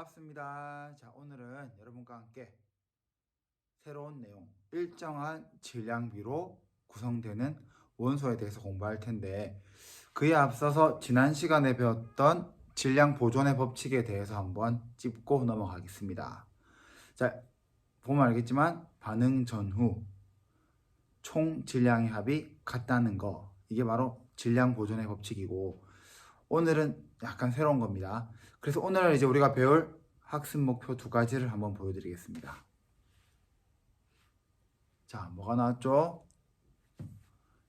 반갑습니다. 자, 오늘은 여러분과 함께 새로운 내용, 일정한 질량비로 구성되는 원소에 대해서 공부할 텐데, 그에 앞서서 지난 시간에 배웠던 질량 보존의 법칙에 대해서 한번 짚고 넘어가겠습니다. 자, 보면 알겠지만 반응 전후 총 질량의 합이 같다는 거, 이게 바로 질량 보존의 법칙이고, 오늘은 약간 새로운 겁니다. 그래서 오늘 이제 우리가 배울 학습 목표 두 가지를 한번 보여드리겠습니다. 자, 뭐가 나왔죠?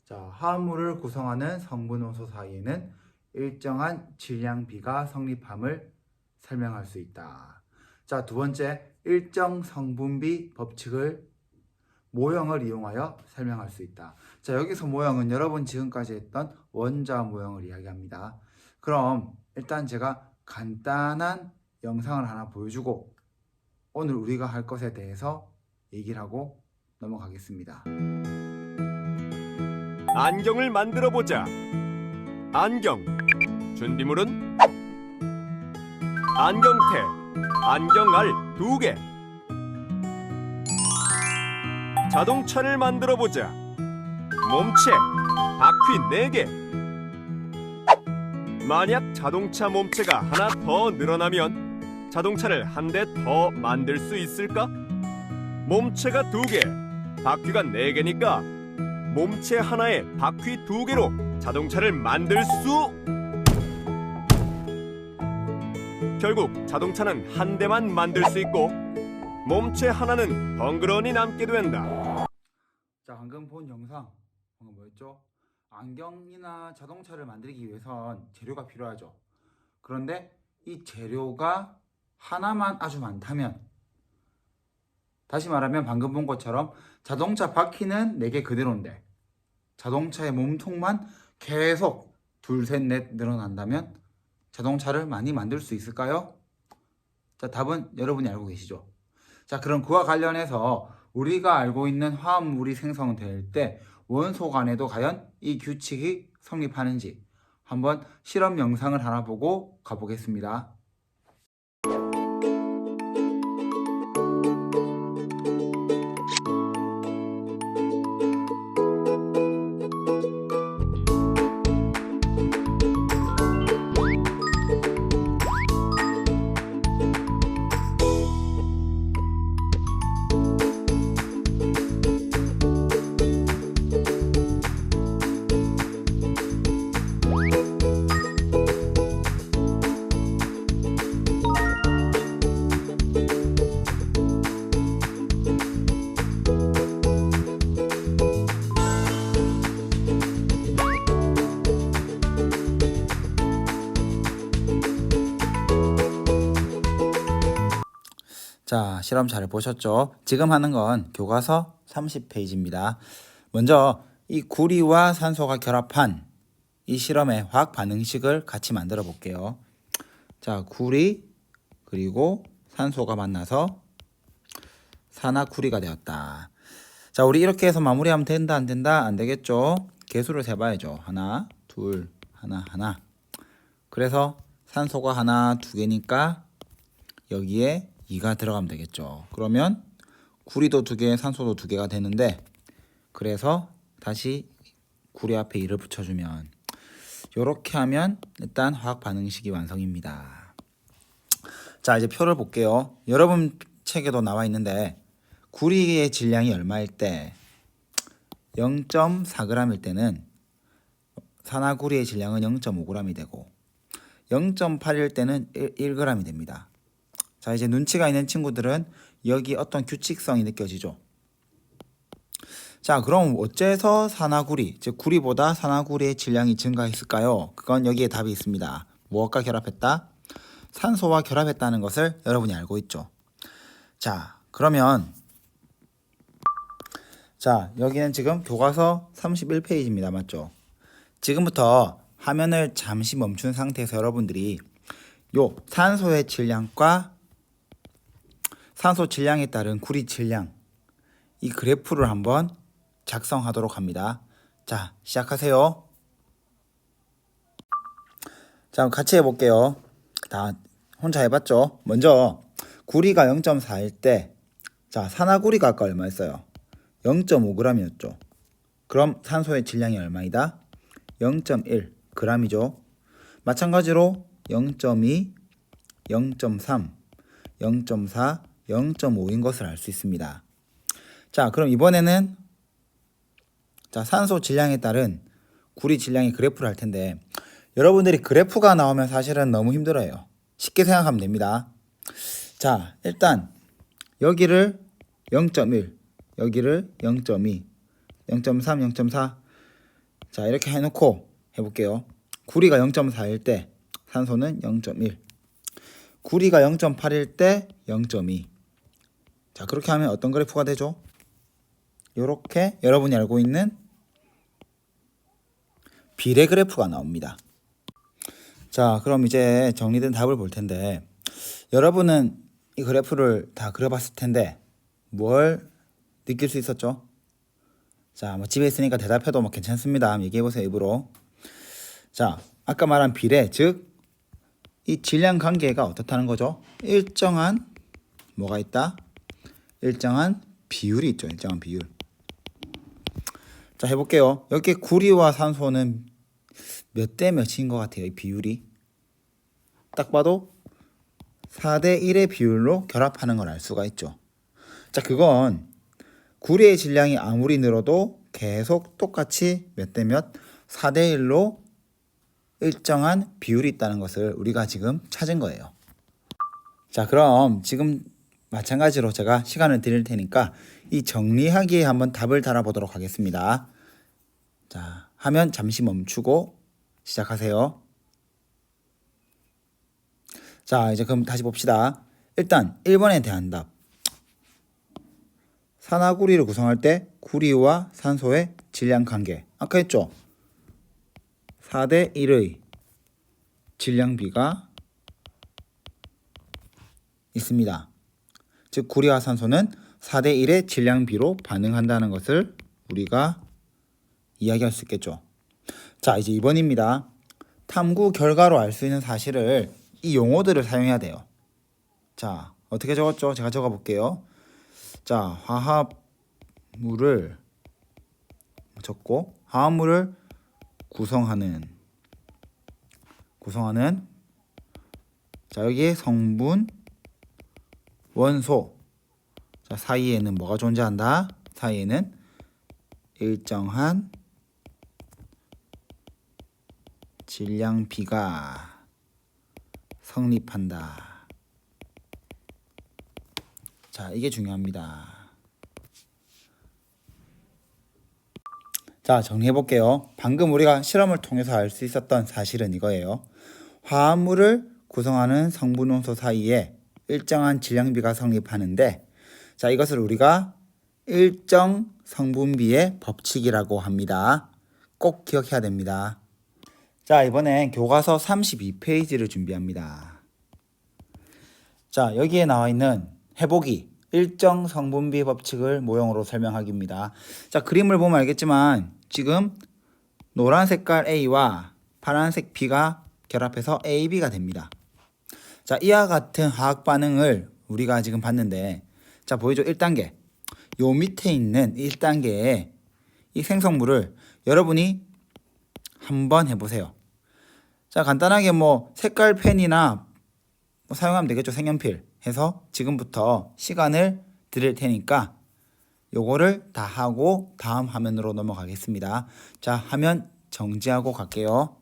자, 화합물을 구성하는 성분 원소 사이에는 일정한 질량비가 성립함을 설명할 수 있다. 자, 두 번째, 일정 성분비 법칙을 모형을 이용하여 설명할 수 있다. 자, 여기서 모형은 여러분 지금까지 했던 원자 모형을 이야기합니다. 그럼 일단 제가 간단한 영상을 하나 보여주고 오늘 우리가 할 것에 대해서 얘기를 하고 넘어가겠습니다. 안경을 만들어 보자. 안경. 준비물은 안경테, 안경알 2개. 자동차를 만들어 보자. 몸체, 바퀴 4개. 만약 자동차 몸체가 하나 더 늘어나면 자동차를 한 대 더 만들 수 있을까? 몸체가 2개, 바퀴가 4개니까 몸체 하나에 바퀴 2개로 자동차를 만들 수... 결국 자동차는 한 대만 만들 수 있고 몸체 하나는 덩그러니 남게 된다. 자, 방금 본 영상 방금 뭐였죠? 안경이나 자동차를 만들기 위해선 재료가 필요하죠. 그런데 이 재료가 하나만 아주 많다면, 다시 말하면 방금 본 것처럼 자동차 바퀴는 4개 그대로인데 자동차의 몸통만 계속 둘, 셋, 넷 늘어난다면 자동차를 많이 만들 수 있을까요? 자, 답은 여러분이 알고 계시죠? 자, 그럼 그와 관련해서 우리가 알고 있는 화합물이 생성될 때 원소 간에도 과연 이 규칙이 성립하는지 한번 실험 영상을 하나 보고 가보겠습니다. 자, 실험 잘 보셨죠? 지금 하는 건 교과서 30페이지입니다. 먼저 이 구리와 산소가 결합한 이 실험의 화학 반응식을 같이 만들어 볼게요. 자, 구리 그리고 산소가 만나서 산화구리가 되었다. 자, 우리 이렇게 해서 마무리하면 된다, 안 된다? 안 되겠죠? 개수를 세봐야죠. 하나, 둘, 하나, 하나. 그래서 산소가 하나, 2개니까 여기에 2가 들어가면 되겠죠. 그러면 구리도 2개, 산소도 2개가 되는데, 그래서 다시 구리 앞에 2를 붙여주면, 이렇게 하면 일단 화학 반응식이 완성입니다. 자, 이제 표를 볼게요. 여러분 책에도 나와 있는데 구리의 질량이 얼마일 때 0.4g일 때는 산화구리의 질량은 0.5g이 되고 0.8일 때는 1g이 됩니다. 자, 이제 눈치가 있는 친구들은 여기 어떤 규칙성이 느껴지죠. 자, 그럼 어째서 산화구리, 즉 구리보다 산화구리의 질량이 증가했을까요? 그건 여기에 답이 있습니다. 무엇과 결합했다? 산소와 결합했다는 것을 여러분이 알고 있죠. 자, 그러면 자, 여기는 지금 교과서 31페이지입니다. 맞죠? 지금부터 화면을 잠시 멈춘 상태에서 여러분들이 요 산소의 질량과 산소 질량에 따른 구리 질량, 이 그래프를 한번 작성하도록 합니다. 자, 시작하세요. 자, 같이 해볼게요. 다 혼자 해봤죠. 먼저 구리가 0.4일 때, 자, 산화구리가 아까 얼마였어요? 0.5g이었죠. 그럼 산소의 질량이 얼마이다? 0.1g이죠. 마찬가지로 0.2, 0.3, 0.4, 0.5인 것을 알 수 있습니다. 자, 그럼 이번에는 자, 산소 질량에 따른 구리 질량의 그래프를 할 텐데 여러분들이 그래프가 나오면 사실은 너무 힘들어요. 쉽게 생각하면 됩니다. 자, 일단 여기를 0.1, 여기를 0.2, 0.3, 0.4 자, 이렇게 해놓고 해볼게요. 구리가 0.4일 때 산소는 0.1, 구리가 0.8일 때 0.2. 자, 그렇게 하면 어떤 그래프가 되죠? 이렇게 여러분이 알고 있는 비례 그래프가 나옵니다. 자, 그럼 이제 정리된 답을 볼 텐데 여러분은 이 그래프를 다 그려봤을 텐데 뭘 느낄 수 있었죠? 자, 뭐 집에 있으니까 대답해도 뭐 괜찮습니다. 얘기해보세요, 입으로. 자, 아까 말한 비례, 즉 이 질량 관계가 어떻다는 거죠? 일정한 뭐가 있다? 일정한 비율이 있죠. 일정한 비율. 자, 해볼게요. 여기 구리와 산소는 몇 대 몇인 것 같아요, 이 비율이. 딱 봐도 4대 1의 비율로 결합하는 걸 알 수가 있죠. 자, 그건 구리의 질량이 아무리 늘어도 계속 똑같이 몇 대 몇 4대 1로 일정한 비율이 있다는 것을 우리가 지금 찾은 거예요. 자, 그럼 지금 마찬가지로 제가 시간을 드릴 테니까 이 정리하기에 한번 답을 달아보도록 하겠습니다. 자, 화면 잠시 멈추고 시작하세요. 자, 이제 그럼 다시 봅시다. 일단 1번에 대한 답. 산화구리를 구성할 때 구리와 산소의 질량 관계. 아까 했죠? 4대 1의 질량비가 있습니다. 즉 구리와 산소는 4대 1의 질량비로 반응한다는 것을 우리가 이야기할 수 있겠죠. 자, 이제 2번입니다. 탐구 결과로 알 수 있는 사실을 이 용어들을 사용해야 돼요. 자, 어떻게 적었죠? 제가 적어 볼게요. 자, 화합물을 적고 화합물을 구성하는 자, 여기에 성분, 원소 자, 사이에는 뭐가 존재한다? 사이에는 일정한 질량비가 성립한다. 자, 이게 중요합니다. 자, 정리해 볼게요. 방금 우리가 실험을 통해서 알 수 있었던 사실은 이거예요. 화합물을 구성하는 성분 원소 사이에 일정한 질량비가 성립하는데 자, 이것을 우리가 일정 성분비의 법칙이라고 합니다. 꼭 기억해야 됩니다. 자, 이번엔 교과서 32페이지를 준비합니다. 자, 여기에 나와 있는 해보기 일정 성분비 법칙을 모형으로 설명하기입니다. 자, 그림을 보면 알겠지만 지금 노란 색깔 A와 파란색 B가 결합해서 AB가 됩니다. 자, 이와 같은 화학 반응을 우리가 지금 봤는데 자, 보이죠? 1단계. 요 밑에 있는 1단계의 이 생성물을 여러분이 한번 해보세요. 자, 간단하게 뭐 색깔 펜이나 뭐 사용하면 되겠죠. 색연필 해서 지금부터 시간을 드릴 테니까 요거를 다 하고 다음 화면으로 넘어가겠습니다. 자, 화면 정지하고 갈게요.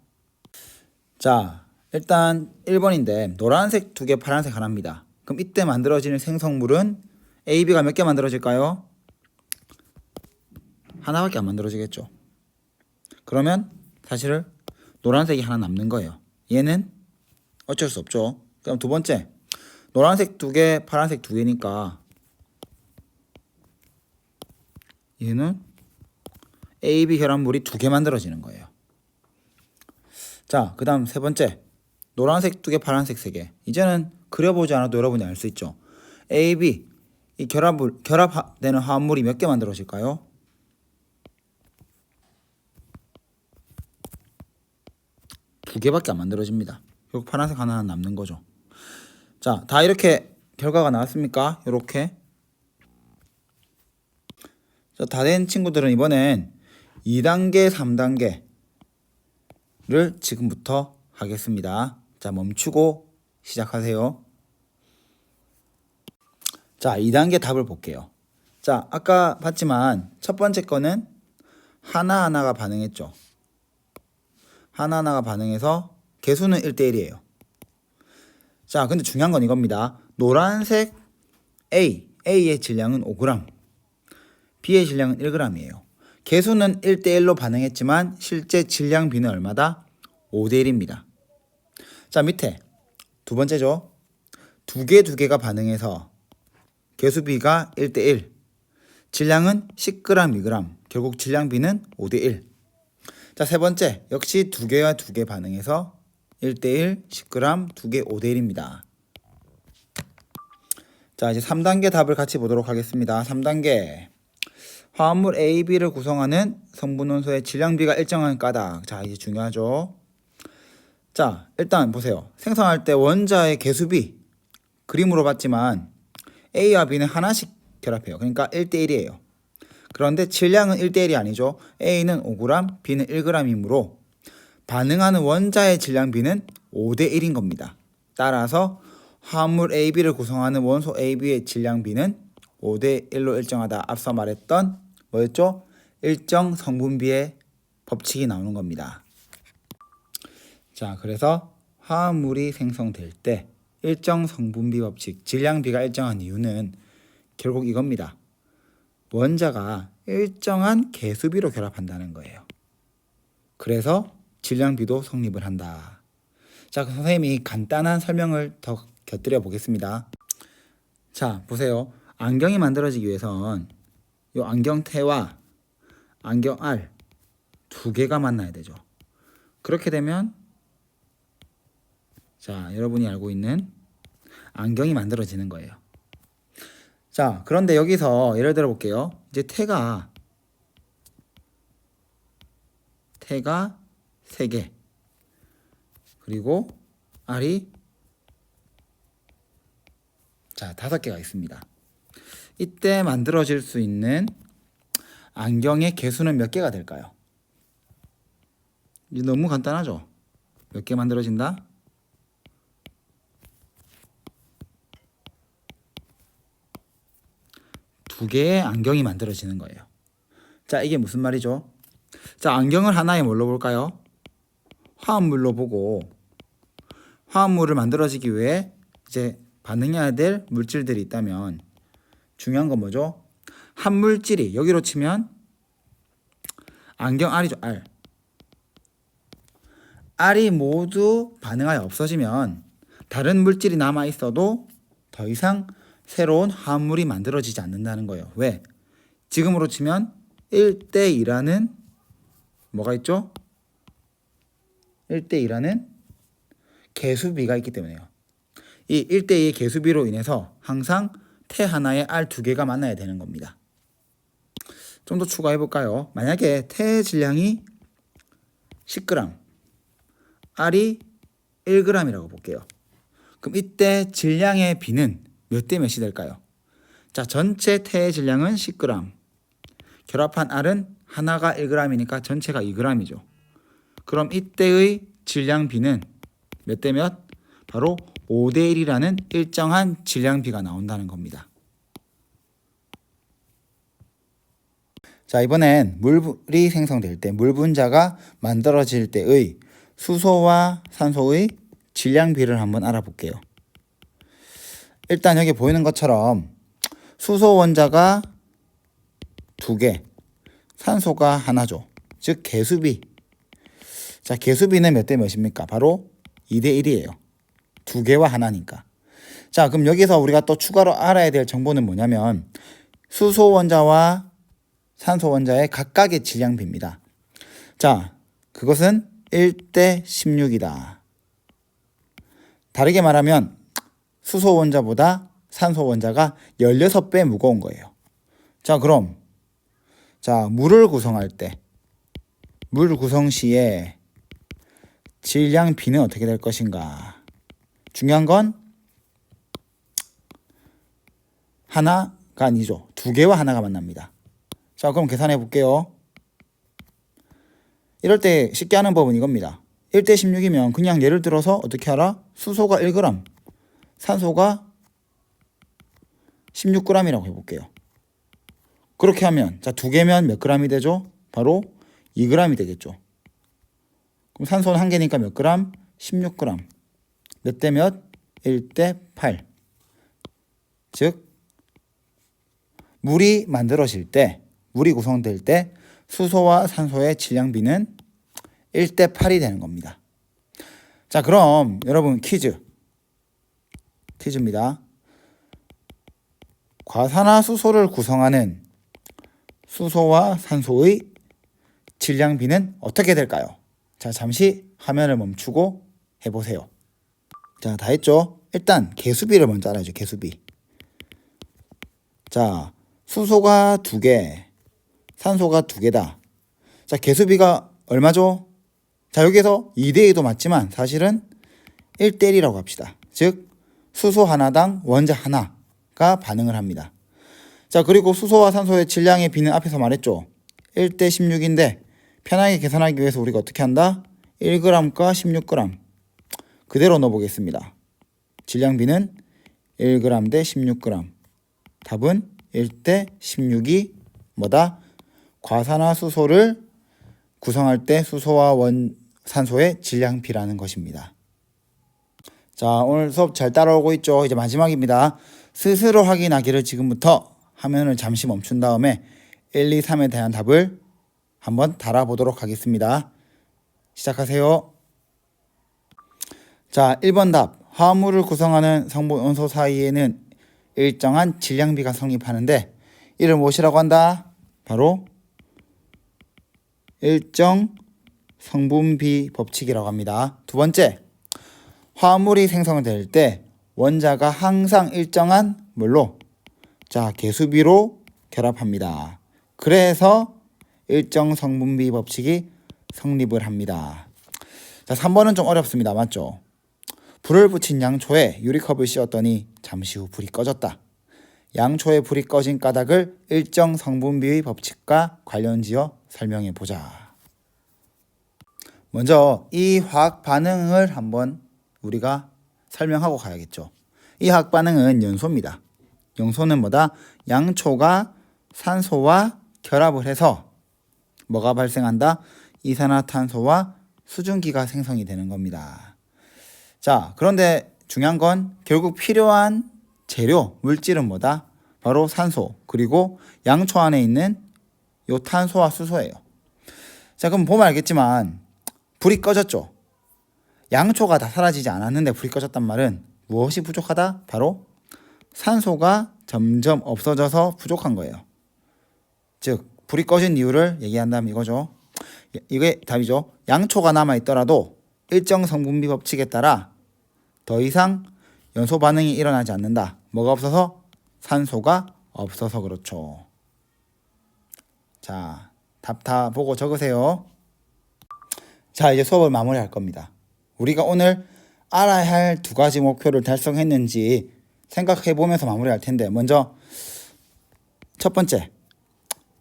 자, 일단 1번인데 노란색 2개, 파란색 하나입니다. 그럼 이때 만들어지는 생성물은 AB가 몇 개 만들어질까요? 하나밖에 안 만들어지겠죠. 그러면 사실 노란색이 하나 남는 거예요. 얘는 어쩔 수 없죠. 그럼 두 번째, 노란색 2개, 파란색 2개니까 얘는 AB 결합물이 2개 만들어지는 거예요. 자, 그 다음 세 번째, 노란색 2개, 파란색 3개. 이제는 그려보지 않아도 여러분이 알 수 있죠. AB, 이 결합되는 화합물이 몇 개 만들어질까요? 2개밖에 안 만들어집니다. 결국 파란색 하나는 남는 거죠. 자, 다 이렇게 결과가 나왔습니까? 이렇게. 자, 다 된 친구들은 이번엔 2단계, 3단계를 지금부터 하겠습니다. 자, 멈추고 시작하세요. 자, 2단계 답을 볼게요. 자, 아까 봤지만 첫 번째 거는 하나하나가 반응했죠. 하나하나가 반응해서 개수는 1대1이에요. 자, 근데 중요한 건 이겁니다. 노란색 A의 질량은 5g, B의 질량은 1g이에요. 개수는 1대1로 반응했지만 실제 질량 B는 얼마다? 5대1입니다. 자, 밑에 두 번째죠. 두 개가 반응해서 개수 B가 1대1, 질량은 10g, 2g, 결국 질량 B는 5대1. 자, 세 번째 역시 두 개 반응해서 1대1, 10g, 2개 5대1입니다. 자, 이제 3단계 답을 같이 보도록 하겠습니다. 3단계. 화합물 A, B를 구성하는 성분 원소의 질량 B가 일정한 까닭. 자, 이제 중요하죠. 자, 일단 보세요. 생성할 때 원자의 개수 B 그림으로 봤지만 A와 B는 하나씩 결합해요. 그러니까 1대1이에요. 그런데 질량은 1대1이 아니죠. A는 5g, B는 1g이므로 반응하는 원자의 질량 B는 5대1인 겁니다. 따라서 화합물 AB를 구성하는 원소 AB의 질량 B는 5대1로 일정하다. 앞서 말했던 뭐였죠? 일정 성분비의 법칙이 나오는 겁니다. 자, 그래서 화합물이 생성될 때 일정 성분비 법칙, 질량 B가 일정한 이유는 결국 이겁니다. 원자가 일정한 개수비로 결합한다는 거예요. 그래서 질량 B도 성립을 한다. 자, 선생님이 간단한 설명을 더 곁들여 보겠습니다. 자, 보세요. 안경이 만들어지기 위해선 이 안경 태와 안경 알 두 개가 만나야 되죠. 그렇게 되면 자, 여러분이 알고 있는 안경이 만들어지는 거예요. 자, 그런데 여기서 예를 들어 볼게요. 이제 태가 3개, 그리고 알이 자 5개가 있습니다. 이때 만들어질 수 있는 안경의 개수는 몇 개가 될까요? 이제 너무 간단하죠? 몇 개 만들어진다? 두 개의 안경이 만들어지는 거예요. 자, 이게 무슨 말이죠? 자, 안경을 하나에 뭘로 볼까요? 화합물로 보고, 화합물을 만들어지기 위해 이제 반응해야 될 물질들이 있다면 중요한 건 뭐죠? 한 물질이 여기로 치면 안경 알이죠. 알이 모두 반응하여 없어지면 다른 물질이 남아 있어도 더 이상 새로운 화합물이 만들어지지 않는다는 거예요. 왜? 지금으로 치면 1대2라는 뭐가 있죠? 1대2라는 개수비가 있기 때문에요. 이 1대2의 개수비로 인해서 항상 태 하나에 알 2개가 만나야 되는 겁니다. 좀 더 추가해 볼까요? 만약에 태의 질량이 10g, 알이 1g이라고 볼게요. 그럼 이때 질량의 B는 몇 대 몇이 될까요? 자, 전체 태의 질량은 10g. 결합한 알은 하나가 1g이니까 전체가 2g이죠. 그럼 이때의 질량 B는 몇 대 몇? 바로 5대1이라는 일정한 질량 B가 나온다는 겁니다. 자, 이번엔 물이 생성될 때, 물 분자가 만들어질 때의 수소와 산소의 질량 B를 한번 알아볼게요. 일단 여기 보이는 것처럼 수소 원자가 2개, 산소가 하나죠. 즉 개수비. 자, 개수비는 몇 대 몇입니까? 바로 2대1이에요. 2개와 하나니까. 자, 그럼 여기서 우리가 또 추가로 알아야 될 정보는 뭐냐면 수소 원자와 산소 원자의 각각의 질량 B입니다. 자, 그것은 1대 16이다. 다르게 말하면 수소 원자보다 산소 원자가 16배 무거운 거예요. 자, 그럼 자, 물을 구성할 때 물 구성 시에 질량 B는 어떻게 될 것인가? 중요한 건 하나가 아니죠. 두 개와 하나가 만납니다. 자, 그럼 계산해 볼게요. 이럴 때 쉽게 하는 법은 이겁니다. 1대 16이면 그냥 예를 들어서 어떻게 하라? 수소가 1g, 산소가 16g이라고 해볼게요. 그렇게 하면 자, 두 개면 몇 g이 되죠? 바로 2g이 되겠죠. 그럼 산소는 한 개니까 몇 g? 16g. 몇 대 몇? 1대 8. 즉 물이 만들어질 때, 물이 구성될 때 수소와 산소의 질량비는 1대 8이 되는 겁니다. 자, 그럼 여러분 퀴즈입니다. 과산화수소를 구성하는 수소와 산소의 질량비는 어떻게 될까요? 자, 잠시 화면을 멈추고 해보세요. 자, 다 했죠? 일단 개수비를 먼저 알아야죠. 개수비. 자, 수소가 2개, 산소가 2개다. 자, 개수비가 얼마죠? 자, 여기에서 2대2도 맞지만 사실은 1대1이라고 합시다. 즉 수소 하나당 원자 하나가 반응을 합니다. 자, 그리고 수소와 산소의 질량의 비는 앞에서 말했죠. 1대 16인데 편하게 계산하기 위해서 우리가 어떻게 한다? 1g과 16g 그대로 넣어보겠습니다. 질량비는 1g 대 16g. 답은 1대 16이 뭐다? 과산화수소를 구성할 때 수소와 산소의 질량비라는 것입니다. 자, 오늘 수업 잘 따라오고 있죠? 이제 마지막입니다. 스스로 확인하기를 지금부터 화면을 잠시 멈춘 다음에 1, 2, 3에 대한 답을 한번 달아보도록 하겠습니다. 시작하세요. 자, 1번 답. 화합물을 구성하는 성분 원소 사이에는 일정한 질량비가 성립하는데 이를 무엇이라고 한다? 바로 일정 성분비 법칙이라고 합니다. 두 번째, 화합물이 생성될 때 원자가 항상 일정한 물로 자, 개수비로 결합합니다. 그래서 일정 성분비 법칙이 성립을 합니다. 자, 3번은 좀 어렵습니다. 맞죠? 불을 붙인 양초에 유리컵을 씌웠더니 잠시 후 불이 꺼졌다. 양초에 불이 꺼진 까닭을 일정 성분비의 법칙과 관련지어 설명해 보자. 먼저 이 화학 반응을 한번 우리가 설명하고 가야겠죠. 이 화학 반응은 연소입니다. 연소는 뭐다? 양초가 산소와 결합을 해서 뭐가 발생한다? 이산화탄소와 수증기가 생성이 되는 겁니다. 자, 그런데 중요한 건 결국 필요한 재료, 물질은 뭐다? 바로 산소, 그리고 양초 안에 있는 요 탄소와 수소예요. 자, 그럼 보면 알겠지만 불이 꺼졌죠. 양초가 다 사라지지 않았는데 불이 꺼졌단 말은 무엇이 부족하다? 바로 산소가 점점 없어져서 부족한 거예요. 즉 불이 꺼진 이유를 얘기한다면 이거죠. 이게 답이죠. 양초가 남아있더라도 일정 성분비 법칙에 따라 더 이상 연소 반응이 일어나지 않는다. 뭐가 없어서? 산소가 없어서 그렇죠. 자, 답 다 보고 적으세요. 자, 이제 수업을 마무리할 겁니다. 우리가 오늘 알아야 할 2가지 목표를 달성했는지 생각해보면서 마무리할 텐데, 먼저 첫 번째,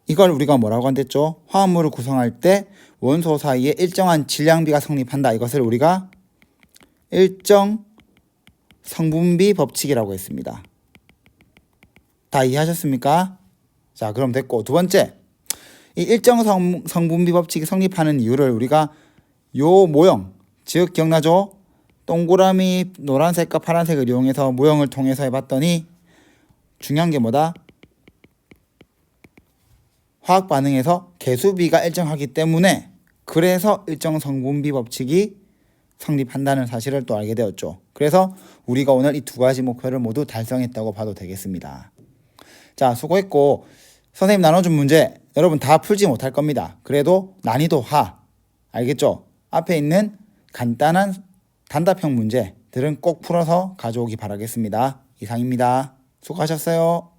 이걸 우리가 뭐라고 한댔죠? 화합물을 구성할 때 원소 사이에 일정한 질량비가 성립한다. 이것을 우리가 일정 성분비 법칙이라고 했습니다. 다 이해하셨습니까? 자, 그럼 됐고, 두 번째, 이 일정 성분비 법칙이 성립하는 이유를 우리가 요 모형, 즉 기억나죠? 동그라미 노란색과 파란색을 이용해서 모형을 통해서 해봤더니 중요한 게 뭐다? 화학 반응에서 개수비가 일정하기 때문에 그래서 일정 성분비 법칙이 성립한다는 사실을 또 알게 되었죠. 그래서 우리가 오늘 이 2가지 목표를 모두 달성했다고 봐도 되겠습니다. 자, 수고했고 선생님 나눠준 문제 여러분 다 풀지 못할 겁니다. 그래도 난이도 하 알겠죠? 앞에 있는 간단한 단답형 문제들은 꼭 풀어서 가져오기 바라겠습니다. 이상입니다. 수고하셨어요.